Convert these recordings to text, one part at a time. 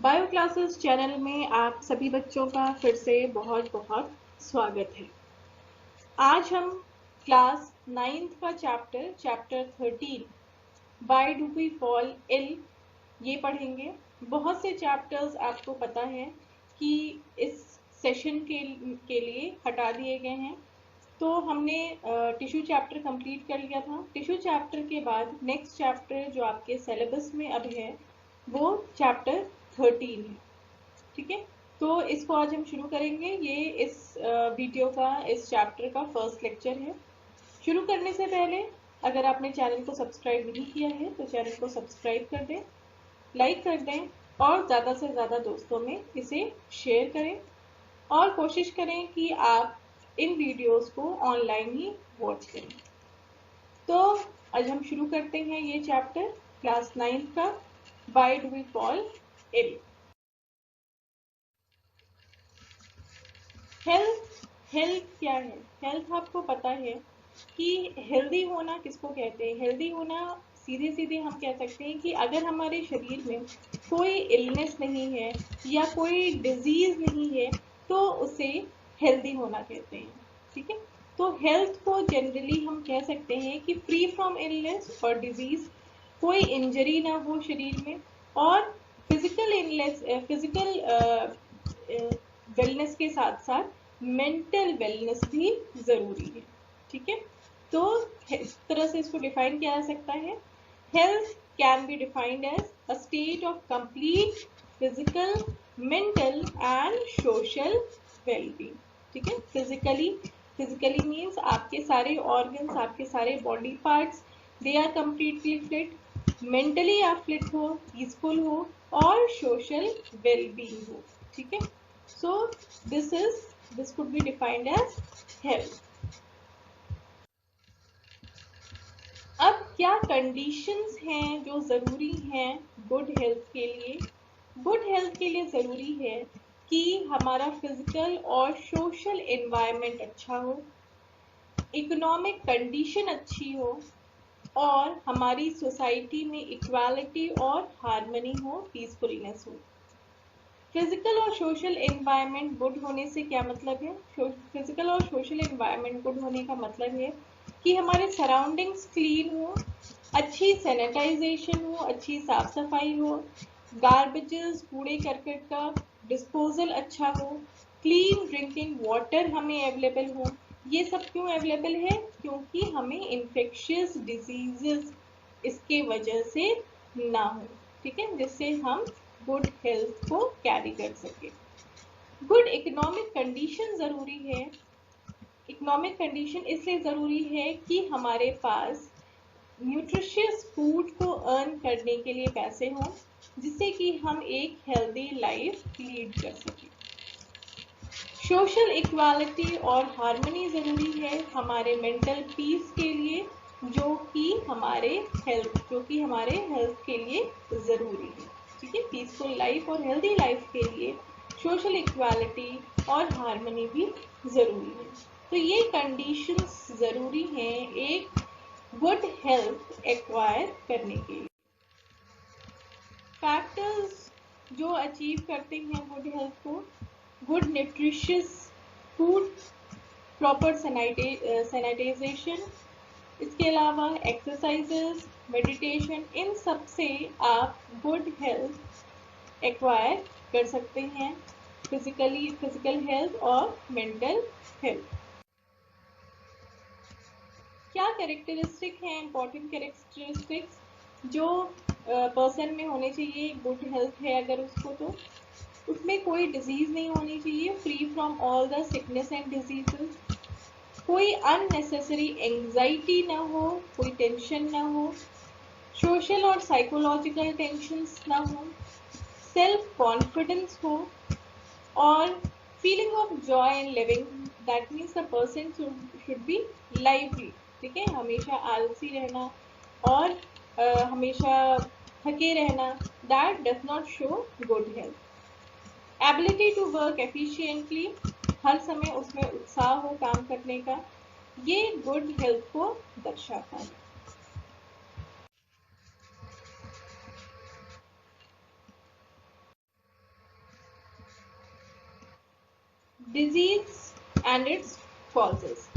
Bio classes channel में आप सभी बच्चों का फिर से बहुत बहुत स्वागत है। आज हम क्लास 9th का chapter 13 why do we fall ill ये पढ़ेंगे। बहुत से चैप्टर्स आपको पता है कि इस सेशन के लिए हटा दिए गए हैं। तो हमने टिश्यू चैप्टर कंप्लीट कर लिया था। टिश्यू चैप्टर के बाद नेक्स्ट चैप्टर जो आपके सिलेबस में अब है वो चैप्टर 13 है। ठीक है, तो इसको आज हम शुरू करेंगे। ये इस वीडियो का, इस चैप्टर का फर्स्ट लेक्चर है। शुरू करने से पहले अगर आपने चैनल को सब्सक्राइब नहीं किया है तो चैनल को सब्सक्राइब कर दें, लाइक कर दें और ज़्यादा से ज़्यादा दोस्तों में इसे शेयर करें और कोशिश करें कि आप इन वीडियोस को ऑनलाइन ही वॉच करें। तो आज हम शुरू करते हैं ये चैप्टर क्लास 9 का, why do we fall ill. Health क्या है? हेल्थ आपको पता है कि हेल्दी होना किसको कहते हैं? हेल्दी होना सीधे सीधे हम कह सकते हैं कि अगर हमारे शरीर में कोई इलनेस नहीं है या कोई डिजीज नहीं है तो उसे हेल्दी होना कहते हैं। ठीक है, तो हेल्थ को जनरली हम कह सकते हैं कि फ्री फ्रॉम इलनेस और डिजीज, कोई इंजरी ना हो शरीर में, और फिजिकल इलनेस, फिजिकल वेलनेस के साथ साथ मेंटल वेलनेस भी जरूरी है। ठीक है, तो इस तरह से इसको डिफाइन किया जा सकता है। Health can be defined as a state of complete physical, mental and social wellbeing. ठीक है, फिजिकली मीन्स आपके सारे ऑर्गन्स, आपके सारे body parts they are completely fit, mentally आप फिट हो, पीसफुल हो और सोशल वेलबींग हो। ठीक है, so this could be defined as health. अब क्या कंडीशंस हैं जो ज़रूरी हैं गुड हेल्थ के लिए? गुड हेल्थ के लिए ज़रूरी है कि हमारा फिजिकल और सोशल एनवायरनमेंट अच्छा हो, इकोनॉमिक कंडीशन अच्छी हो और हमारी सोसाइटी में इक्वालिटी और हार्मनी हो, पीसफुलनेस हो। फिजिकल और सोशल एनवायरनमेंट गुड होने से क्या मतलब है? फिजिकल और सोशल एनवायरनमेंट गुड होने का मतलब है कि हमारे सराउंडिंग्स क्लीन हो, अच्छी सैनिटाइजेशन हो, अच्छी साफ सफाई हो, गार्बेजेस, कूड़े करकट का डिस्पोजल अच्छा हो, क्लीन ड्रिंकिंग वाटर हमें अवेलेबल हो। ये सब क्यों अवेलेबल है? क्योंकि हमें इन्फेक्शियस डिजीजेस इसके वजह से ना हो। ठीक है, जिससे हम गुड हेल्थ को कैरी कर सके। गुड इकोनॉमिक कंडीशन जरूरी है। इकोनॉमिक कंडीशन इसलिए जरूरी है कि हमारे पास न्यूट्रिशियस फूड को अर्न करने के लिए पैसे हों, जिससे कि हम एक हेल्दी लाइफ लीड कर सकें। सोशल इक्वालिटी और हार्मनी ज़रूरी है हमारे मेंटल पीस के लिए, जो कि हमारे हेल्थ के लिए ज़रूरी है। ठीक है, पीसफुल लाइफ और हेल्दी लाइफ के लिए सोशल इक्वालिटी और हार्मनी भी ज़रूरी है। तो ये कंडीशंस ज़रूरी हैं एक गुड हेल्थ एक्वायर करने के लिए। फैक्टर्स जो अचीव करते हैं गुड हेल्थ को: good nutritious food, proper sanitization, इसके अलावा एक्सरसाइजेस, मेडिटेशन, इन सब से आप गुड हेल्थ एक्वायर कर सकते हैं, फिजिकल हेल्थ और मेंटल हेल्थ। क्या कैरेक्टरिस्टिक हैं, इंपॉर्टेंट कैरेक्टरिस्टिक्स जो पर्सन में होने चाहिए? गुड हेल्थ है अगर उसको, तो उसमें कोई डिजीज नहीं होनी चाहिए, free from all the sickness and diseases, कोई अननेसेसरी एंजाइटी ना हो, कोई टेंशन ना हो, सोशल और साइकोलॉजिकल टेंशन्स ना हो, सेल्फ कॉन्फिडेंस हो और feeling of joy in living. That means the person should be lively. ठीक है, हमेशा आलसी रहना और हमेशा थके रहना, that does not show good health. Ability to work efficiently, हर समय उसमें उत्साह हो काम करने का, ये गुड हेल्थ को दर्शाता है। Disease and its causes.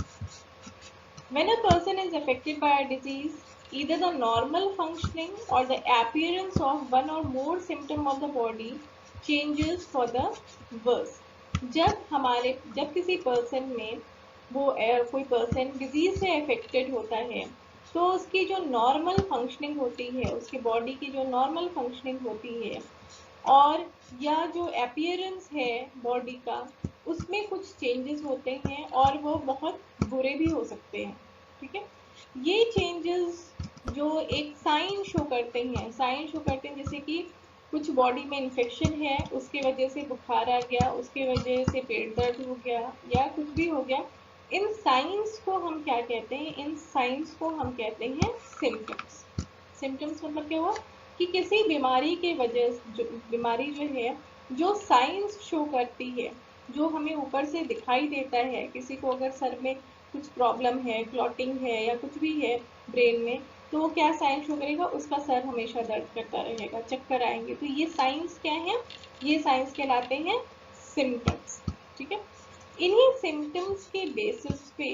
When a person is affected by a disease, either the normal functioning or the appearance of one or more symptom of the body changes for the worse. जब किसी person में वो कोई person disease से affected होता है, तो उसकी जो नॉर्मल फंक्शनिंग होती है, उसके बॉडी की जो नॉर्मल फंक्शनिंग होती है और या जो अपीयरेंस है बॉडी का, उसमें कुछ चेंजेस होते हैं और वो बहुत बुरे भी हो सकते हैं। ठीक है, ये चेंजेस जो एक साइन शो करते हैं जैसे कि कुछ बॉडी में इन्फेक्शन है, उसके वजह से बुखार आ गया, उसके वजह से पेट दर्द हो गया या कुछ भी हो गया, इन साइंस को हम क्या कहते हैं? इन साइंस को हम कहते हैं सिम्टम्स। सिम्टम्स मतलब क्या हुआ कि किसी बीमारी के वजह बीमारी जो है, जो साइंस शो करती है, जो हमें ऊपर से दिखाई देता है। किसी को अगर सर में कुछ प्रॉब्लम है, क्लॉटिंग है या कुछ भी है ब्रेन में, तो वो क्या साइंस शो करेगा? उसका सर हमेशा दर्द करता रहेगा, चक्कर आएंगे। तो ये साइंस क्या है? ये साइंस कहलाते हैं सिम्टम्स। ठीक है, इन्हीं सिम्टम्स के बेसिस पे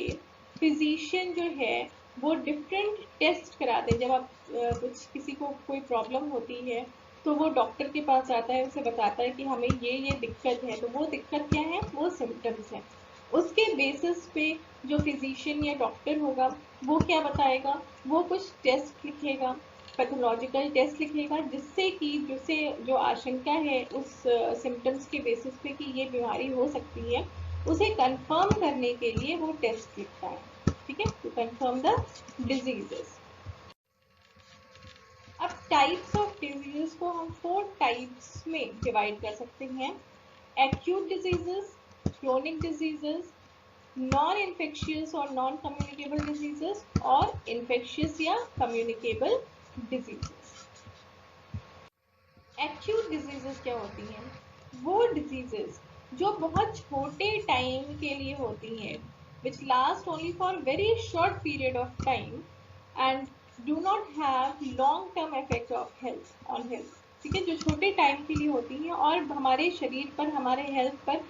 फिजिशियन जो है वो डिफरेंट टेस्ट कराते हैं। जब आप कुछ किसी को कोई प्रॉब्लम होती है, तो वो डॉक्टर के पास जाता है, उसे बताता है कि हमें ये दिक्कत है। तो वो दिक्कत क्या है? वो सिम्टम्स है। उसके बेसिस पे जो फिजिशियन या डॉक्टर होगा वो क्या बताएगा? वो कुछ टेस्ट लिखेगा, पैथोलॉजिकल टेस्ट लिखेगा, जिससे जो आशंका है उस सिम्टम्स के बेसिस पे कि ये बीमारी हो सकती है, उसे कंफर्म करने के लिए वो टेस्ट लिखता है। ठीक है, टू कंफर्म द डिजीजेस। अब टाइप्स ऑफ डिजीजेस को हम 4 टाइप्स में डिवाइड कर सकते हैं: acute diseases, chronic diseases, non infectious और नॉन कम्युनिकेबल डिजीजेस और इन्फेक्शियस या कम्युनिकेबल डिजीजेस। एक्यूट डिजीजेस क्या होती हैं? वो डिजीजेस जो बहुत छोटे टाइम के लिए होती हैं, which last only for very short period of time and do not have long term effect of health on health. ठीक है, जो छोटे टाइम के लिए होती हैं और हमारे शरीर पर, हमारे हेल्थ पर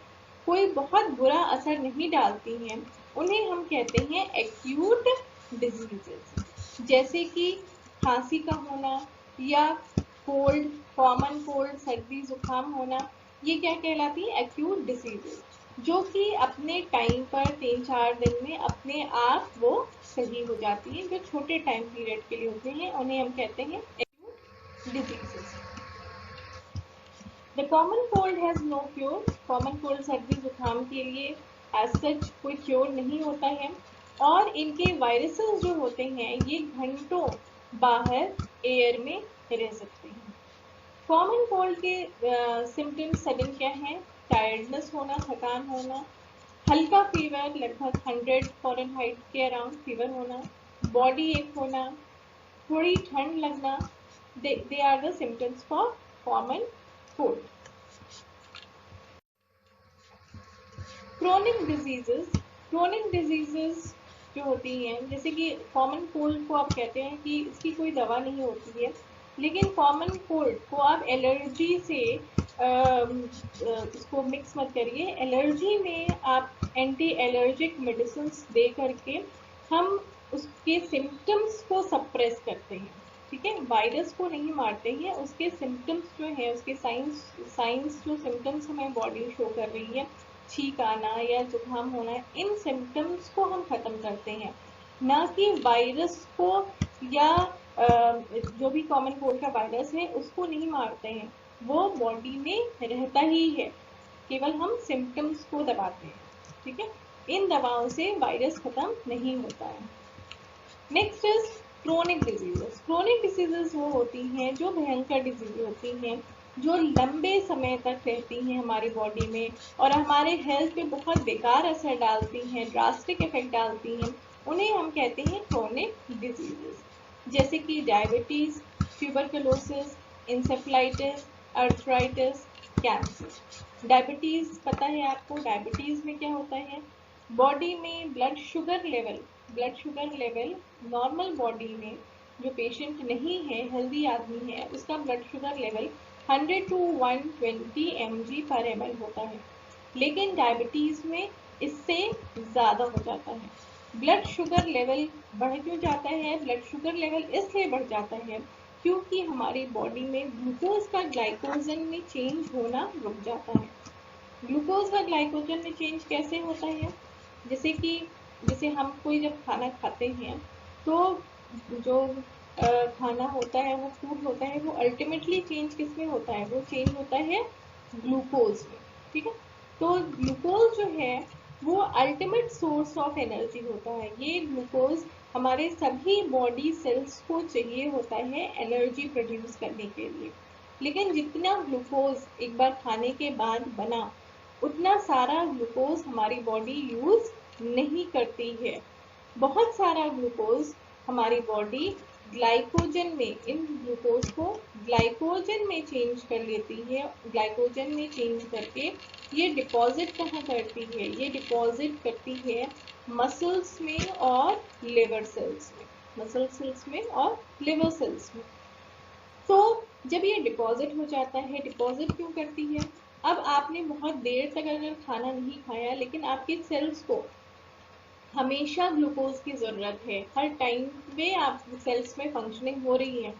कोई बहुत बुरा असर नहीं डालती हैं, उन्हें हम कहते हैं एक्यूट डिजीजेस। जैसे कि खांसी का होना या कोल्ड, कॉमन कोल्ड, सर्दी जुकाम होना, ये क्या कहलाती है? एक्यूट डिसीजेस, जो कि अपने टाइम पर 3-4 दिन में अपने आप वो सही हो जाती है। जो छोटे टाइम पीरियड के लिए होते हैं उन्हें हम कहते हैं acute diseases. The common cold has no cure. Common cold, सर्दी जुकाम के लिए एज सच कोई क्योर नहीं होता है और इनके वायरसेस जो होते हैं ये घंटों बाहर एयर में रह सकते हैं। कॉमन कोल्ड के सिम्टम्स 7 क्या हैं? टायर्डनेस होना, थकान होना, हल्का फीवर लगभग 100 फ़ारेनहाइट के अराउंड फीवर होना, बॉडी एक होना, थोड़ी ठंड लगना, they are the symptoms for common cold. Chronic diseases जो होती हैं, जैसे कि कॉमन कोल्ड को आप कहते हैं कि इसकी कोई दवा नहीं होती है, लेकिन कॉमन कोल्ड को आप एलर्जी से इसको मिक्स मत करिए। एलर्जी में आप एंटी एलर्जिक मेडिसिन दे करके हम उसके सिम्टम्स को सप्रेस करते हैं। ठीक है, वायरस को नहीं मारते हैं, उसके सिम्टम्स जो है, उसके साइंस जो सिम्टम्स हमें बॉडी शो कर रही है, छींक आना या जुकाम होना, इन सिम्टम्स को हम खत्म करते हैं, ना कि वायरस को या जो भी कॉमन कोल्ड का वायरस है उसको नहीं मारते हैं। वो बॉडी में रहता ही है, केवल हम सिम्टम्स को दबाते हैं। ठीक है, इन दवाओं से वायरस खत्म नहीं होता है। Next is chronic diseases. Chronic diseases वो होती हैं जो भयंकर डिजीज होती हैं, जो लंबे समय तक रहती हैं हमारी बॉडी में और हमारे हेल्थ पे बहुत बेकार असर डालती हैं, ड्रास्टिक इफेक्ट डालती हैं। उन्हें हम कहते हैं क्रोनिक डिजीजेस, जैसे कि diabetes, tuberculosis, encephalitis, arthritis, cancer. Diabetes पता है आपको? डायबिटीज में क्या होता है? बॉडी में blood sugar level normal body में, जो पेशेंट नहीं है, हेल्दी आदमी है, उसका blood sugar level 100 to 120 mg/ml होता है। लेकिन डायबिटीज़ में इससे ज़्यादा हो जाता है। ब्लड शुगर लेवल बढ़ क्यों जाता है? ब्लड शुगर लेवल इसलिए बढ़ जाता है क्योंकि हमारी बॉडी में ग्लूकोज का ग्लाइकोजन में चेंज होना रुक जाता है। ग्लूकोज का ग्लाइकोजन में चेंज कैसे होता है? जैसे कि जैसे हम कोई जब खाना खाते हैं तो जो खाना होता है, वो फूड होता है, वो अल्टीमेटली चेंज किस में होता है? वो चेंज होता है ग्लूकोज में। ठीक है, तो ग्लूकोज जो है वो अल्टीमेट सोर्स ऑफ एनर्जी होता है। ये ग्लूकोज हमारे सभी बॉडी सेल्स को चाहिए होता है एनर्जी प्रोड्यूस करने के लिए। लेकिन जितना ग्लूकोज एक बार खाने के बाद बना, उतना सारा ग्लूकोज हमारी बॉडी यूज नहीं करती है। बहुत सारा ग्लूकोज हमारी बॉडी ग्लाइकोजन में, इन ग्लूकोज को ग्लाइकोजन में चेंज कर लेती है। ग्लाइकोजन में चेंज करके ये डिपॉजिट कहाँ करती है? ये डिपॉजिट करती है मसल्स में और लिवर सेल्स में, मसल सेल्स में और लिवर सेल्स में। तो जब ये डिपॉजिट हो जाता है, डिपॉजिट क्यों करती है? अब आपने बहुत देर तक अगर खाना नहीं खाया, लेकिन आपके सेल्स को हमेशा ग्लूकोज की ज़रूरत है, हर टाइम में आप सेल्स में फंक्शनिंग हो रही है,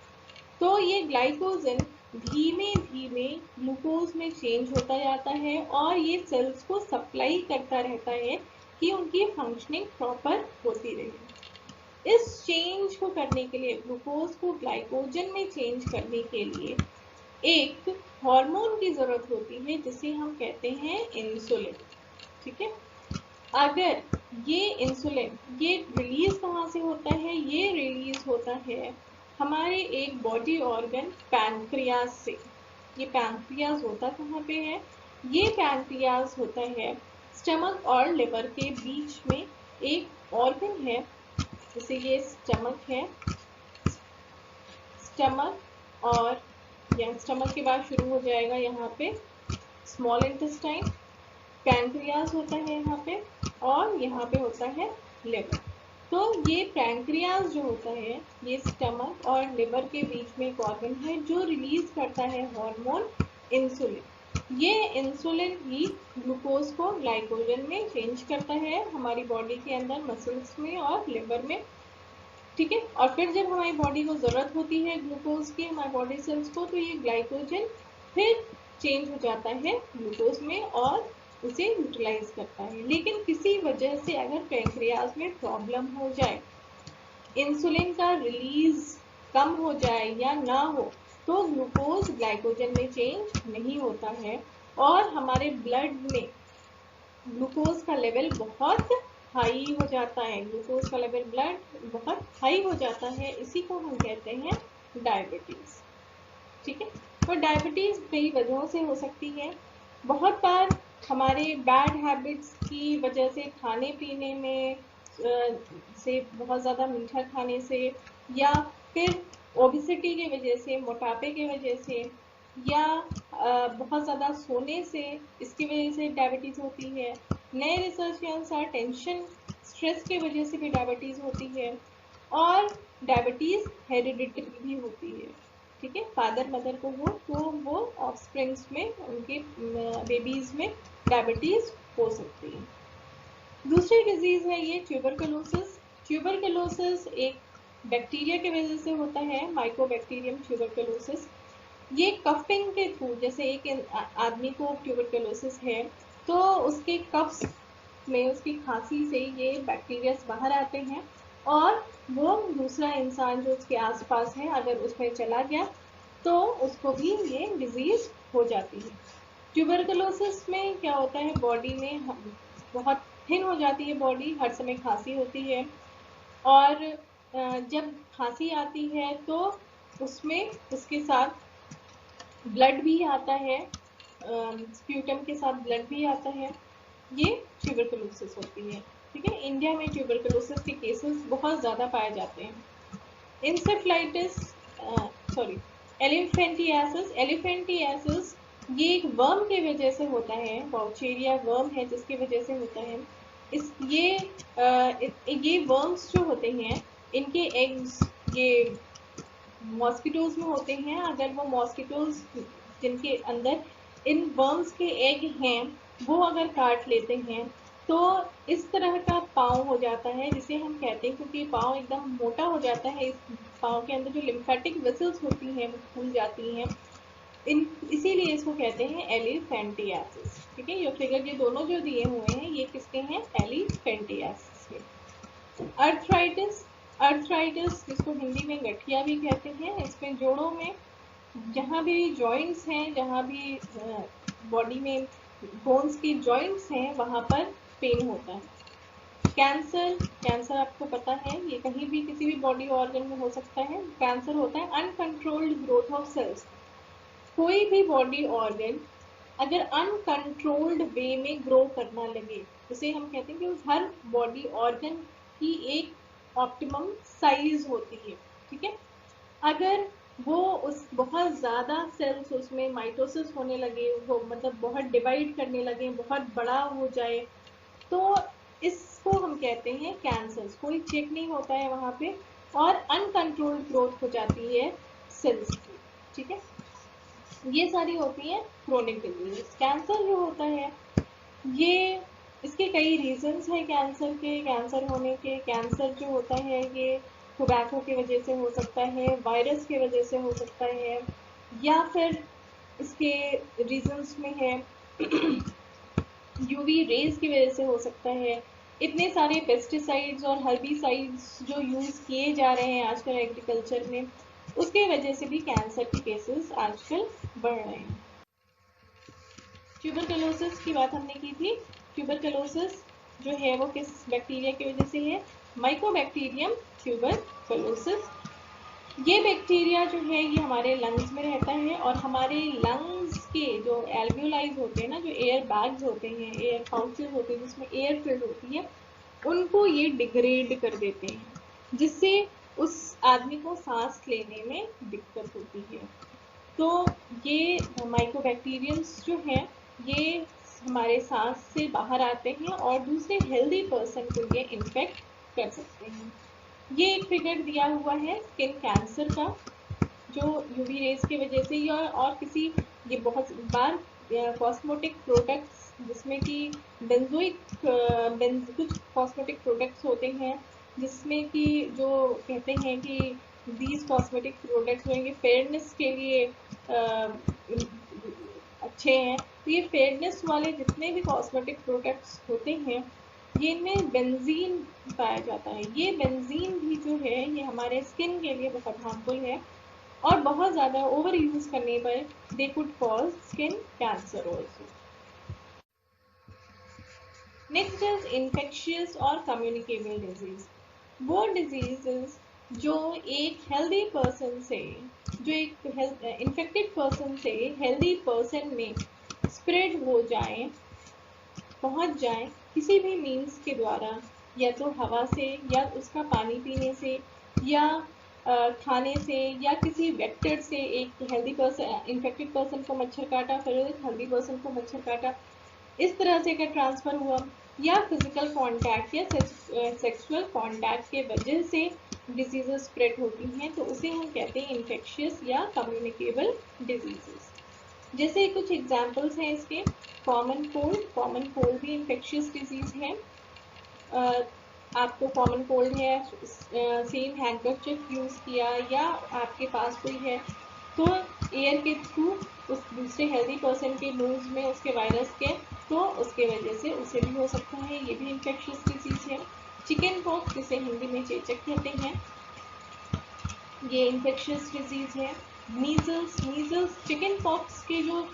तो ये ग्लाइकोजन धीमे धीमे ग्लूकोज में चेंज होता जाता है और ये सेल्स को सप्लाई करता रहता है कि उनकी फंक्शनिंग प्रॉपर होती रहे। इस चेंज को करने के लिए, ग्लूकोज को ग्लाइकोजन में चेंज करने के लिए एक हार्मोन की ज़रूरत होती है जिसे हम कहते हैं इंसुलिन। ठीक है, अगर ये इंसुलिन, ये रिलीज कहाँ से होता है? ये रिलीज होता है हमारे एक बॉडी ऑर्गन पैंक्रियाज से। ये पैंक्रियाज होता कहाँ पे है? ये पैंक्रियाज होता है स्टमक और लिवर के बीच में एक ऑर्गन है। जैसे ये स्टमक है, स्टमक और या स्टमक के बाद शुरू हो जाएगा यहाँ पे स्मॉल इंटेस्टाइन, पैंक्रियाज होता है यहाँ पे, और यहाँ पे होता है लिवर। तो ये पैंक्रियाज जो होता है, ये स्टमक और लिवर के बीच में एक ऑर्गन है जो रिलीज करता है हार्मोन इंसुलिन। ये इंसुलिन ही ग्लूकोज को ग्लाइकोजन में चेंज करता है हमारी बॉडी के अंदर, मसल्स में और लिवर में। ठीक है, और फिर जब हमारी बॉडी को ज़रूरत होती है ग्लूकोज की, हमारे बॉडी सेल्स को, तो ये ग्लाइकोजन फिर चेंज हो जाता है ग्लूकोज में और उसे यूटिलाइज करता है। लेकिन किसी वजह से अगर पैंक्रियाज में प्रॉब्लम हो जाए, इंसुलिन का रिलीज कम हो जाए या ना हो, तो ग्लूकोज ग्लाइकोजन में चेंज नहीं होता है और हमारे ब्लड में ग्लूकोज का लेवल बहुत हाई हो जाता है। ग्लूकोज का लेवल ब्लड बहुत हाई हो जाता है, इसी को हम कहते हैं डायबिटीज। ठीक है, तो डायबिटीज कई वजहों से हो सकती है। बहुत बार हमारे बैड हैबिट्स की वजह से, खाने पीने में से बहुत ज़्यादा मीठा खाने से, या फिर ओबिसिटी की वजह से, मोटापे की वजह से, या बहुत ज़्यादा सोने से, इसकी वजह से डायबिटीज़ होती है। नए रिसर्च के अनुसार टेंशन, स्ट्रेस की वजह से भी डायबिटीज़ होती है, और डायबिटीज़ हेरिडिटरी भी होती है। ठीक है, फादर मदर को हो तो वो ऑफस्प्रिंग्स में, उनके बेबीज़ में डायबिटीज़ हो सकती है। दूसरी डिजीज़ है ये ट्यूबरकुलोसिस। ट्यूबरकुलोसिस एक बैक्टीरिया की वजह से होता है, माइकोबैक्टीरियम ट्यूबरकुलोसिस। ये कफिंग के थ्रू, जैसे एक आदमी को ट्यूबरकुलोसिस है तो उसके कफ्स में, उसकी खांसी से ये बैक्टीरिया बाहर आते हैं और वो दूसरा इंसान जो उसके आसपास है, अगर उसमें चला गया तो उसको भी ये डिजीज़ हो जाती है। ट्यूबरकुलोसिस में क्या होता है, बॉडी में बहुत थिन हो जाती है बॉडी, हर समय खांसी होती है, और जब खांसी आती है तो उसमें उसके साथ ब्लड भी आता है, स्प्यूटम के साथ ब्लड भी आता है। ये ट्यूबरकुलोसिस होती है। ठीक है, इंडिया में ट्यूबरकुलोसिस के केसेस बहुत ज़्यादा पाए जाते हैं। Encephalitis, sorry, elephantiasis. एलिफेंटियासिस ये एक वर्म की वजह से होता है, वाउचेरिया वर्म है जिसकी वजह से होता है। ये वर्म्स जो होते हैं, इनके एग्स ये मॉस्किटोज में होते हैं। अगर वो मॉस्किटोज जिनके अंदर इन वर्म्स के एग हैं, वो अगर काट लेते हैं तो इस तरह का पाँव हो जाता है, जिसे हम कहते हैं, क्योंकि पाँव एकदम मोटा हो जाता है, इस पाँव के अंदर जो लिम्फेटिक वेसल्स होती हैं वो खुल जाती हैं, इन इसीलिए इसको कहते हैं एलिफेंटियासिस। ठीक है, ये फिगर ये दोनों जो दिए हुए हैं ये किसके हैं, एलिफेंटियासिस के। अर्थराइटिस, अर्थराइटिस जिसको हिंदी में गठिया भी कहते हैं, इसमें जोड़ों में जहाँ भी जॉइंट्स हैं, जहाँ भी बॉडी में बोन्स की जॉइंट्स हैं, वहाँ पर पेन होता है। कैंसर, कैंसर आपको पता है ये कहीं भी किसी भी बॉडी ऑर्गन में हो सकता है। कैंसर होता है अनकंट्रोल्ड ग्रोथ ऑफ सेल्स। कोई भी बॉडी ऑर्गन अगर अनकंट्रोल्ड वे में ग्रो करना लगे, उसे हम कहते हैं कि उस हर बॉडी ऑर्गन की एक ऑप्टिमम साइज होती है। ठीक है, अगर वो उस बहुत ज़्यादा सेल्स उसमें माइटोसिस होने लगे, वो मतलब बहुत डिवाइड करने लगे, बहुत बड़ा हो जाए, तो इसको हम कहते हैं कैंसर। कोई चेक नहीं होता है वहाँ पे और अनकंट्रोल्ड ग्रोथ हो जाती है सेल्स की। ठीक है, ये सारी होती हैं क्रोनिक डिजीज। कैंसर जो होता है ये, इसके कई रीजंस हैं कैंसर के, कैंसर होने के। कैंसर जो होता है ये टोबैको की वजह से हो सकता है, वायरस की वजह से हो सकता है, या फिर इसके रीजंस में है यूवी रेज की वजह से हो सकता है। इतने सारे पेस्टिसाइड्स और हर्बिसाइड्स जो यूज़ किए जा रहे हैं आजकल एग्रीकल्चर में, उसके वजह से भी कैंसर के केसेस आजकल बढ़ रहे हैं। ट्यूबरकुलोसिस की बात हमने की थी। ट्यूबरकुलोसिस जो है वो किस बैक्टीरिया की वजह से है, माइकोबैक्टीरियम ट्यूबरकुलोसिस। ये बैक्टीरिया जो है ये हमारे लंग्स में रहता है और हमारे लंग्स के जो एल्वियोलाइज होते हैं ना, जो एयर बैग्स होते हैं, एयर पाउचेस होते हैं जिसमें एयर फिल होती है, उनको ये डिग्रेड कर देते हैं, जिससे उस आदमी को सांस लेने में दिक्कत होती है। तो ये माइकोबैक्टीरियम्स जो हैं ये हमारे सांस से बाहर आते हैं और दूसरे हेल्दी पर्सन को ये इन्फेक्ट कर सकते हैं। ये एक फिगर दिया हुआ है स्किन कैंसर का, जो यूवी रेज की वजह से या और किसी, ये बहुत बार कॉस्मेटिक प्रोडक्ट्स जिसमें कि कुछ कॉस्मेटिक प्रोडक्ट्स होते हैं जिसमें कि जो कहते हैं कि दीज कॉस्मेटिक प्रोडक्ट्स होंगे फेयरनेस के लिए अच्छे हैं। तो ये फेयरनेस वाले जितने भी कॉस्मेटिक प्रोडक्ट्स होते हैं ये इनमें बेंजीन पाया जाता है। ये बेंजीन भी जो है ये हमारे स्किन के लिए बहुत हार्मफुल है और बहुत ज़्यादा ओवर यूज करने पर they could cause skin cancer also. Next is infectious और कम्युनिकेबल डिजीज। वो डिजीजेस जो एक हेल्दी पर्सन से, जो एक इन्फेक्टेड पर्सन से हेल्दी पर्सन में स्प्रेड हो जाए, पहुंच जाए किसी भी मीन्स के द्वारा, या तो हवा से या उसका पानी पीने से या खाने से या किसी वेक्टर से। एक हेल्दी पर्सन, इन्फेक्टेड पर्सन को मच्छर काटा, फिर एक हेल्दी पर्सन को मच्छर काटा, इस तरह से अगर ट्रांसफर हुआ या फिजिकल कांटेक्ट या सेक्सुअल कांटेक्ट के वजह से डिजीजेस स्प्रेड होती हैं, तो उसे हम कहते हैं इन्फेक्शियस या कम्युनिकेबल डिजीजेस। जैसे कुछ एग्जाम्पल्स हैं इसके, कॉमन कोल्ड, कॉमन कोल्ड भी इन्फेक्शियस डिजीज है। आपको कॉमन कोल्ड है, सेम हैंडकरचिप यूज़ किया या आपके पास कोई है, तो एयर के थ्रू उस दूसरे हेल्दी पर्सन के लूज में उसके वायरस के, तो उसके वजह से उसे भी हो सकता है, ये भी इन्फेक्शियस डिजीज है। चिकन पॉक्स जिसे हिंदी में चेचक कहते हैं, ये इन्फेक्शियस डिजीज है। मीजल्स, मीजल्स चिकन पॉक्स के जो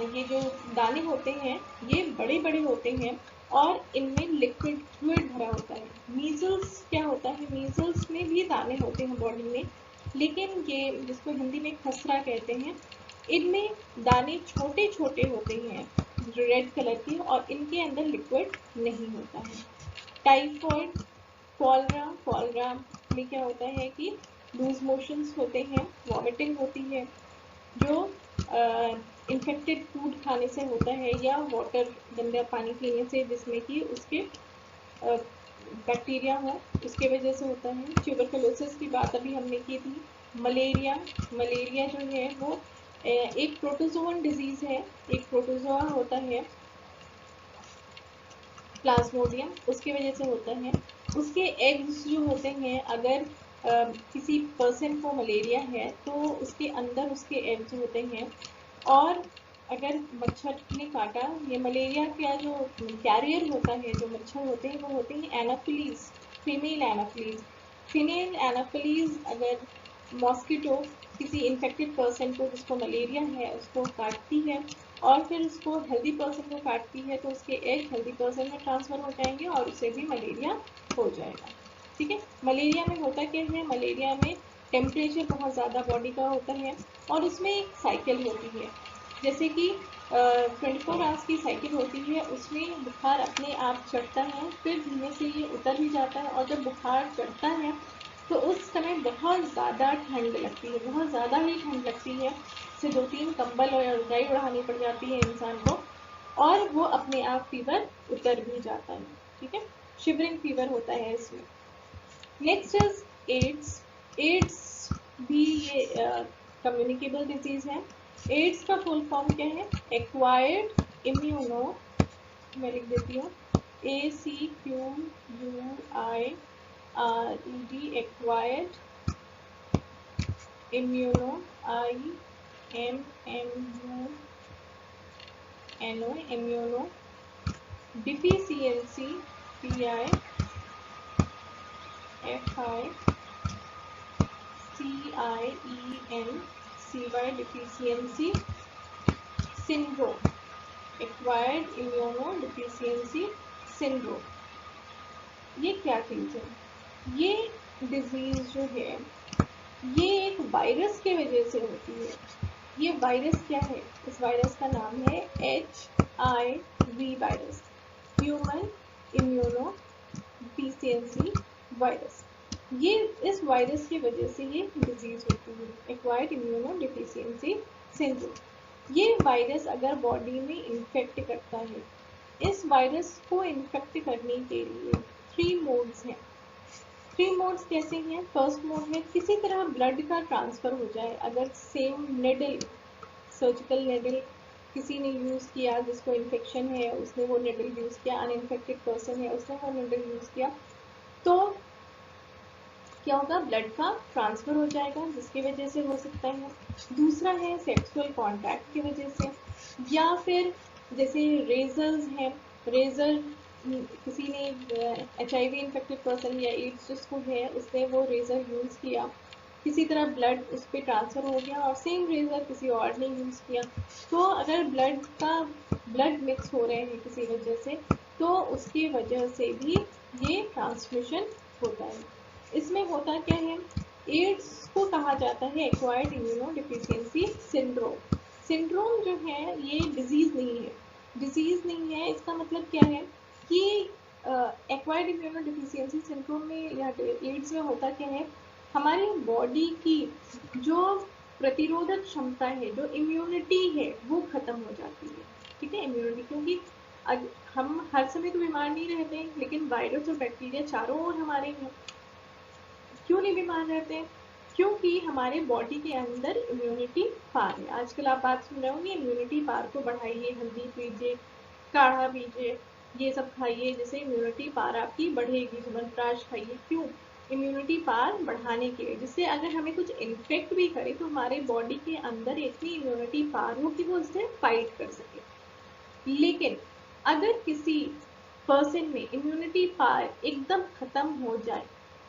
ये जो दाने होते हैं ये बड़े बड़े होते हैं और इनमें लिक्विड फ्लूइड भरा होता है। मीजल्स क्या होता है, मीजल्स में भी दाने होते हैं बॉडी में, लेकिन ये जिसको हिंदी में खसरा कहते हैं, इनमें दाने छोटे छोटे होते हैं रेड कलर के और इनके अंदर लिक्विड नहीं होता है। टाइफॉइड, कॉलरा, कॉलरा में क्या होता है कि लूज मोशंस होते हैं, वॉमिटिंग होती है, जो इन्फेक्टेड फूड खाने से होता है या वाटर, गंदा पानी पीने से जिसमें कि उसके बैक्टीरिया हो, उसके वजह से होता है। ट्यूबरकुलोसिस की बात अभी हमने की थी। मलेरिया, मलेरिया जो है वो एक प्रोटोजोअन डिजीज है, एक प्रोटोजोआ होता है प्लाज्मोडियम, उसकी वजह से होता है। उसके एग्स जो होते हैं, अगर किसी पर्सन को मलेरिया है तो उसके अंदर उसके एग्स होते हैं, और अगर मच्छर ने काटा, ये मलेरिया का जो कैरियर होता है, जो मच्छर होते हैं वो होते हैं Anopheles, female Anopheles. Female Anopheles अगर मॉस्किटो किसी इन्फेक्टेड पर्सन को जिसको मलेरिया है उसको काटती है, और फिर उसको हेल्दी पर्सन को काटती है, तो उसके एग हेल्दी पर्सन में ट्रांसफर हो जाएंगे और उससे भी मलेरिया हो जाएगा। ठीक है। मलेरिया में होता क्या है, मलेरिया में टेम्परेचर बहुत ज़्यादा बॉडी का होता है, और उसमें एक साइकिल होती है, जैसे कि 24 आवर्स की साइकिल होती है, उसमें बुखार अपने आप चढ़ता है, फिर धीमे से ये उतर भी जाता है, और जब बुखार चढ़ता है तो उस समय बहुत ज़्यादा ठंड लगती है, बहुत ज़्यादा ही ठंड लगती है, से 2-3 कंबल और रजाई उड़ानी पड़ जाती है इंसान को, और वो अपने आप फीवर उतर भी जाता है। ठीक है, शिवरिंग फीवर होता है इसमें। Next is ads. एड्स भी ये कम्युनिकेबल डिजीज है। एड्स का फुल फॉर्म क्या है, एक्वायर्ड इम्यूनो, मैं लिख देती हूँ, ACQUIRED, acquired immuno, IMMUNO, immuno deficiency, DIFICIENCY, deficiency syndrome, acquired immuno deficiency syndrome. ये क्या चीज है, ये डिजीज जो है ये एक वायरस के वजह से होती है। ये वायरस क्या है, इस वायरस का नाम है HIV virus, human immuno deficiency virus. ये इस वायरस की वजह से ये डिजीज होती है, एक्वायर्ड इम्यूनो डिफिशियंसी सिंड्रोम। ये वायरस अगर बॉडी में इन्फेक्ट करता है, इस वायरस को इन्फेक्ट करने के लिए 3 मोड्स हैं। 3 मोड्स कैसे हैं, फर्स्ट मोड में किसी तरह ब्लड का ट्रांसफर हो जाए, अगर सेम निडल, सर्जिकल निडल किसी ने यूज़ किया, जिसको इन्फेक्शन है उसने वो निडल यूज़ किया, अनइन्फेक्टेड पर्सन है उसने वो निडल यूज़ किया, तो क्या होगा, ब्लड का ट्रांसफर हो जाएगा, जिसकी वजह से हो सकता है। दूसरा है सेक्सुअल कांटेक्ट की वजह से, या फिर जैसे रेजर्स हैं, रेजर किसी ने HIV इन्फेक्टेड पर्सन या एड्स जिसको है उसने वो रेजर यूज़ किया, किसी तरह ब्लड उस पर ट्रांसफर हो गया, और सेम रेजर किसी और ने यूज़ किया, तो अगर ब्लड मिक्स हो रहे हैं किसी वजह से, तो उसकी वजह से भी ये ट्रांसमिशन होता है। इसमें होता क्या है, एड्स को कहा जाता है acquired immuno deficiency syndrome. Syndrome जो है ये डिजीज नहीं है, डिजीज नहीं है, इसका मतलब क्या है कि एक्वायर्ड इम्यूनो डिफिशियंसी सिंड्रोम में या एड्स में होता क्या है, हमारी बॉडी की जो प्रतिरोधक क्षमता है, जो इम्यूनिटी है, वो खत्म हो जाती है। ठीक है, इम्यूनिटी, क्योंकि हम हर समय तो बीमार नहीं रहते, लेकिन वायरस और बैक्टीरिया चारों ओर हमारे हैं। क्यों नहीं बीमार रहते हैं, क्योंकि हमारे बॉडी के अंदर इम्यूनिटी पार है। आजकल आप बात सुन रहे होंगे, इम्यूनिटी पार को बढ़ाइए, हल्दी पीजिए, काढ़ा पीजिए, ये सब खाइए, जिससे इम्यूनिटी पार आपकी बढ़ेगी, च्यवनप्राश खाइए। क्यों, इम्यूनिटी पार बढ़ाने के लिए, जिससे अगर हमें कुछ इन्फेक्ट भी करे तो हमारे बॉडी के अंदर इतनी इम्यूनिटी पार हो कि वो उससे फाइट कर सके। लेकिन अगर किसी पर्सन में इम्यूनिटी पावर एकदम खत्म हो जाए,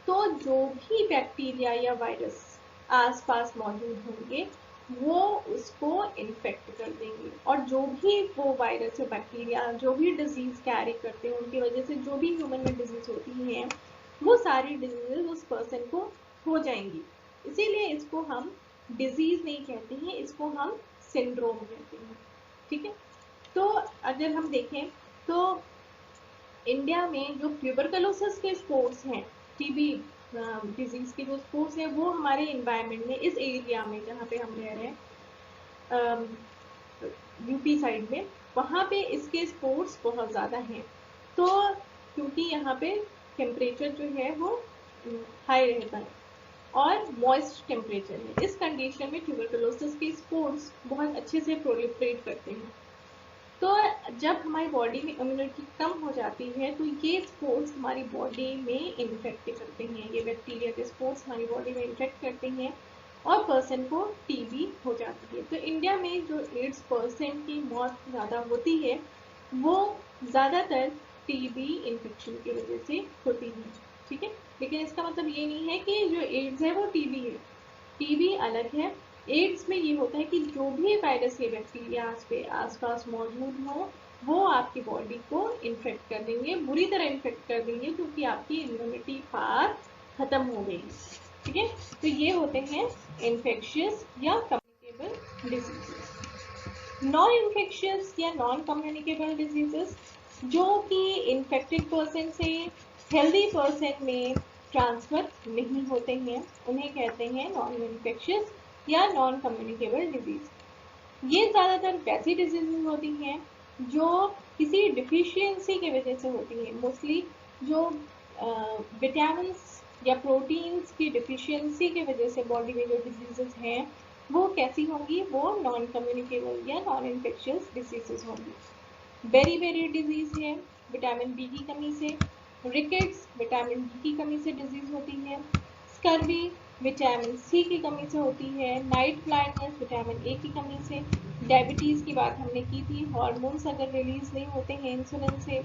तो जो भी बैक्टीरिया या वायरस आसपास मौजूद होंगे वो उसको इन्फेक्ट कर देंगे, और जो भी वो वायरस या बैक्टीरिया जो भी डिजीज कैरी करते हैं, उनकी वजह से जो भी ह्यूमन में डिजीज होती हैं, वो सारी डिजीजेज उस पर्सन को हो जाएंगी। इसीलिए इसको हम डिजीज नहीं कहते हैं, इसको हम सिंड्रोम कहते हैं। ठीक है, तो अगर हम देखें तो इंडिया में जो ट्यूबरकुलोसिस के स्पोर्ट्स हैं, टीबी डिजीज के जो स्पोर्ट्स हैं, वो हमारे इन्वायरमेंट में, इस एरिया में जहाँ पे हम रह रहे हैं, यूपी साइड में, वहाँ पे इसके स्पोर्ट्स बहुत ज़्यादा हैं। तो क्योंकि यहाँ पे टेम्परेचर जो है वो हाई रहता है, और मॉइस्ट टेम्परेचर है। इस कंडीशन में ट्यूबरकुलोसिस के स्पोर्स बहुत अच्छे से प्रोलिफरेट करते हैं। तो जब हमारी बॉडी में इम्यूनिटी कम हो जाती है तो ये स्पोर्स हमारी बॉडी में इन्फेक्ट करते हैं, ये बैक्टीरिया के स्पोर्स हमारी बॉडी में इन्फेक्ट करते हैं और पर्सन को टीबी हो जाती है। तो इंडिया में जो 8% की मौत ज़्यादा होती है वो ज़्यादातर टीबी इन्फेक्शन की वजह से होती है। ठीक है, लेकिन इसका मतलब ये नहीं है कि जो एड्स है वो टीबी है। टीबी अलग है। एड्स में ये होता है कि जो भी वायरस या बैक्टीरिया आसपास मौजूद हो वो आपकी बॉडी को इन्फेक्ट कर देंगे, बुरी तरह इन्फेक्ट कर देंगे, क्योंकि आपकी इम्यूनिटी पावर खत्म हो गई। ठीक है, तो ये होते हैं इन्फेक्शियस या कम्युनिकेबल डिजीजेस। नॉन इन्फेक्शियस या नॉन कम्युनिकेबल डिजीजेस जो कि इन्फेक्टेड पर्सन से हेल्दी पर्सन में ट्रांसफर नहीं होते हैं, उन्हें कहते हैं नॉन इन्फेक्शियस या नॉन कम्युनिकेबल डिजीज। ये ज़्यादातर वैसी डिजीजेज होती हैं जो किसी डिफिशियंसी की वजह से होती हैं। मोस्टली जो विटामिन या प्रोटीन्स की डिफिशियंसी की वजह से बॉडी में जो डिजीजेज हैं वो कैसी होंगी, वो नॉन कम्युनिकेबल या नॉन इन्फेक्शियस डिजीजेज होंगी। बेरी डिजीज है विटामिन बी की कमी से, रिकेट्स विटामिन डी की कमी से डिजीज होती है, स्कर्वी विटामिन सी की कमी से होती है, नाइट ब्लाइंडनेस विटामिन ए की कमी से, डायबिटीज़ की बात हमने की थी, हार्मोन्स अगर रिलीज नहीं होते हैं इंसुलिन से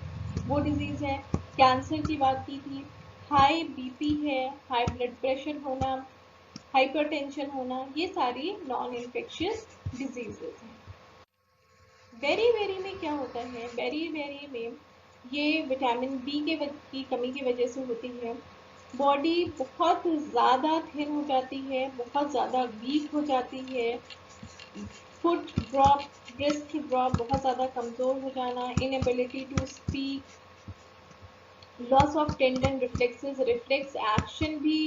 वो डिजीज़ है, कैंसर की बात की थी, हाई बीपी है, हाई ब्लड प्रेशर होना, हाइपरटेंशन होना, ये सारी नॉन इन्फेक्शियस डिजीजेस हैं। बेरी में क्या होता है, बेरी में ये विटामिन बी की कमी की वजह से होती है। बॉडी बहुत ज़्यादा थिन हो जाती है, बहुत ज़्यादा वीक हो जाती है, फुट ड्रॉप, ब्रेस्ट ड्रॉप, बहुत ज़्यादा कमज़ोर हो जाना, inability to speak, loss of tendon reflexes, reflex action भी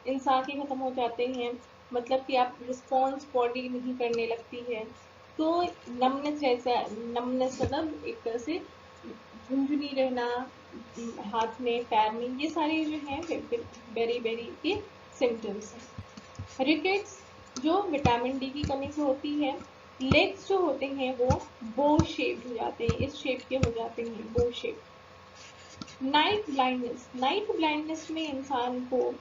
इंसान के खत्म हो जाते हैं, मतलब कि आप रिस्पॉन्स बॉडी नहीं करने लगती है। तो नमनेस जैसा, नमनेस मतलब एक तरह से झुंझुनी रहना हाथ में पैर में, ये सारे जो हैं बेरी के सिम्टम्स हैं। रिकेट्स जो विटामिन डी की कमी से होती है, लेग्स जो होते हैं वो बो शेप्ड हो जाते हैं, इस शेप के हो जाते हैं, बो शेप। नाइट ब्लाइंडनेस में इंसान को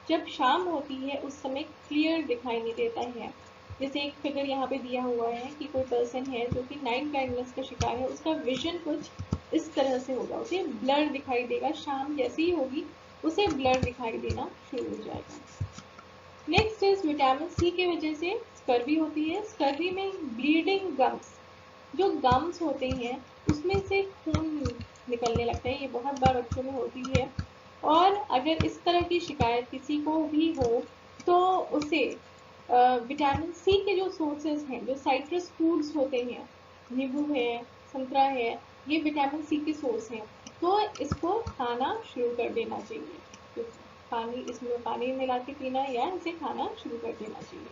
जब शाम होती है उस समय क्लियर दिखाई नहीं देता है। जैसे एक फिगर यहाँ पे दिया हुआ है कि कोई पर्सन है जो कि नाइट ब्लाइंडनेस का शिकार है, उसका विजन कुछ इस तरह से होगा, उसे ब्लर दिखाई देगा, शाम जैसी ही होगी उसे ब्लर दिखाई देना शुरू हो जाएगा। नेक्स्ट इज विटामिन सी की वजह से स्कर्वी होती है। स्कर्वी में ब्लीडिंग गम्स, जो गम्स होते हैं उसमें से खून निकलने लगता है, ये बहुत बार बच्चों में होती है। और अगर इस तरह की शिकायत किसी को भी हो तो उसे विटामिन सी के जो सोर्सेज हैं, जो साइट्रस फूड्स होते हैं, नींबू है, संतरा है, ये विटामिन सी के सोर्स हैं, तो इसको खाना शुरू कर देना चाहिए। तो पानी, इसमें पानी मिला के पीना या इसे खाना शुरू कर देना चाहिए।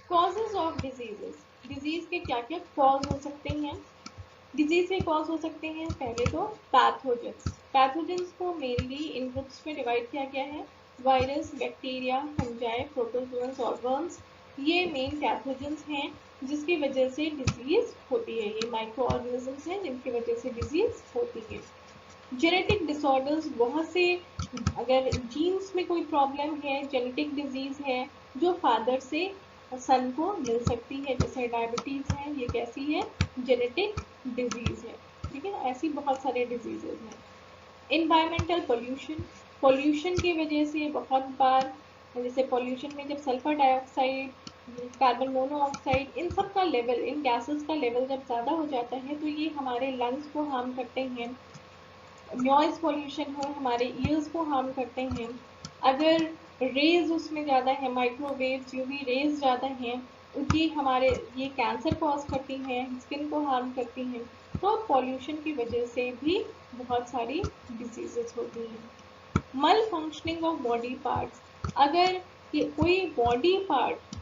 कॉजेज ऑफ डिजीजेस, डिजीज के क्या क्या कॉज हो सकते हैं। डिजीज के कॉज हो सकते हैं, पहले तो पैथोजेंस। पैथोजेंस को मेनली इन ग्रुप्स में डिवाइड किया गया है, वायरस, बैक्टीरिया, फंजाई, प्रोटोजोअन्स और वर्म्स, ये मेन पैथोजेंस हैं जिसकी वजह से डिजीज होती है। ये माइक्रो ऑर्गेनिजम्स हैं जिनकी वजह से डिजीज होती है। जेनेटिक डिसऑर्डर्स, बहुत से अगर जीन्स में कोई प्रॉब्लम है, जेनेटिक डिजीज है जो फादर से सन को मिल सकती है, जैसे डायबिटीज है, ये कैसी है, जेनेटिक डिजीज है। ठीक है, ऐसी बहुत सारे डिजीजेज हैं। इन्वायरमेंटल पोल्यूशन, पोल्यूशन की वजह से बहुत बार, जैसे पोल्यूशन में जब सल्फर डाइऑक्साइड, कार्बन मोनोऑक्साइड, इन सब का लेवल, इन गैसेस का लेवल जब ज़्यादा हो जाता है तो ये हमारे लंग्स को हार्म करते हैं। नॉइज़ पोल्यूशन हो, हमारे ईयर्स को हार्म करते हैं। अगर रेज उसमें ज़्यादा है, माइक्रोवेव यूवी रेज ज़्यादा हैं, ये हमारे, ये कैंसर कॉज करती हैं, स्किन को हार्म करती हैं। तो पॉल्यूशन की वजह से भी बहुत सारी डिजीजेस होती हैं। मल फंक्शनिंग ऑफ बॉडी पार्ट्स, अगर कोई बॉडी पार्ट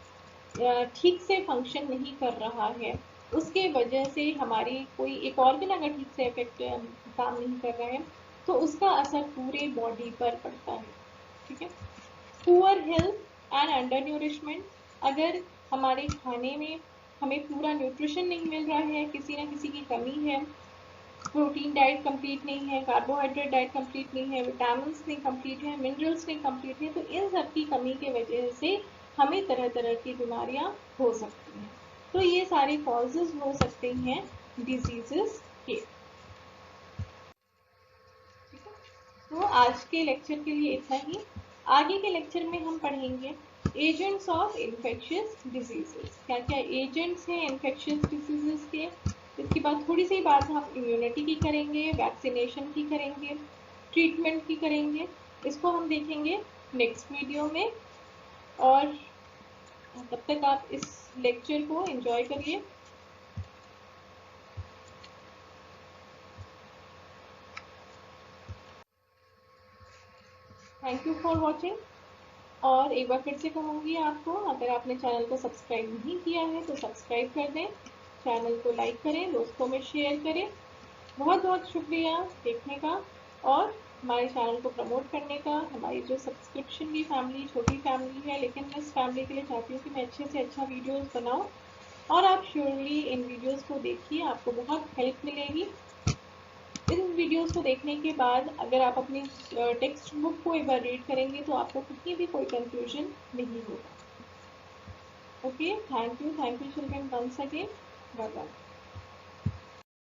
ठीक से फंक्शन नहीं कर रहा है, उसके वजह से हमारी कोई एक ऑर्गन अगर ठीक से इफेक्ट काम नहीं कर रहा है तो उसका असर पूरे बॉडी पर पड़ता है। ठीक है। Poor health and under nourishment, अगर हमारे खाने में हमें पूरा न्यूट्रिशन नहीं मिल रहा है, किसी ना किसी की कमी है, प्रोटीन डाइट कंप्लीट नहीं है, कार्बोहाइड्रेट डाइट कंप्लीट नहीं है, विटामिन नहीं कंप्लीट है, मिनरल्स नहीं कंप्लीट है, तो इन सब की कमी के वजह से हमें तरह तरह की बीमारियां हो सकती हैं। तो ये सारे कॉजेज हो सकते हैं डिजीजेस के। तो आज के लेक्चर के लिए इतना ही। आगे के लेक्चर में हम पढ़ेंगे एजेंट्स ऑफ इन्फेक्शियस डिजीजेस, क्या क्या एजेंट्स हैं इन्फेक्शियस डिजीजेस के। इसके बाद थोड़ी सी बात हम इम्यूनिटी की करेंगे, वैक्सीनेशन की करेंगे, ट्रीटमेंट की करेंगे। इसको हम देखेंगे नेक्स्ट वीडियो में। और तब तक आप इस लेक्चर को एंजॉय करिए। Thank you for watching. और एक बार फिर से कहूँगी आपको, अगर आपने चैनल को सब्सक्राइब नहीं किया है तो सब्सक्राइब कर दें, चैनल को लाइक करें, दोस्तों में शेयर करें। बहुत बहुत शुक्रिया देखने का और हमारे चैनल को प्रमोट करने का। हमारी जो सब्सक्रिप्शन की फैमिली छोटी फैमिली है, लेकिन मैं इस फैमिली के लिए चाहती हूँ कि मैं अच्छे से अच्छा वीडियोस बनाऊँ और आप श्योरली इन वीडियोस को देखिए, आपको बहुत हेल्प मिलेगी। इन वीडियोस को देखने के बाद अगर आप अपनी टेक्स्ट बुक को एक बार रीड करेंगे तो आपको कहीं भी कोई कंफ्यूजन नहीं होगा। Okay, thank you children, once again, bye bye.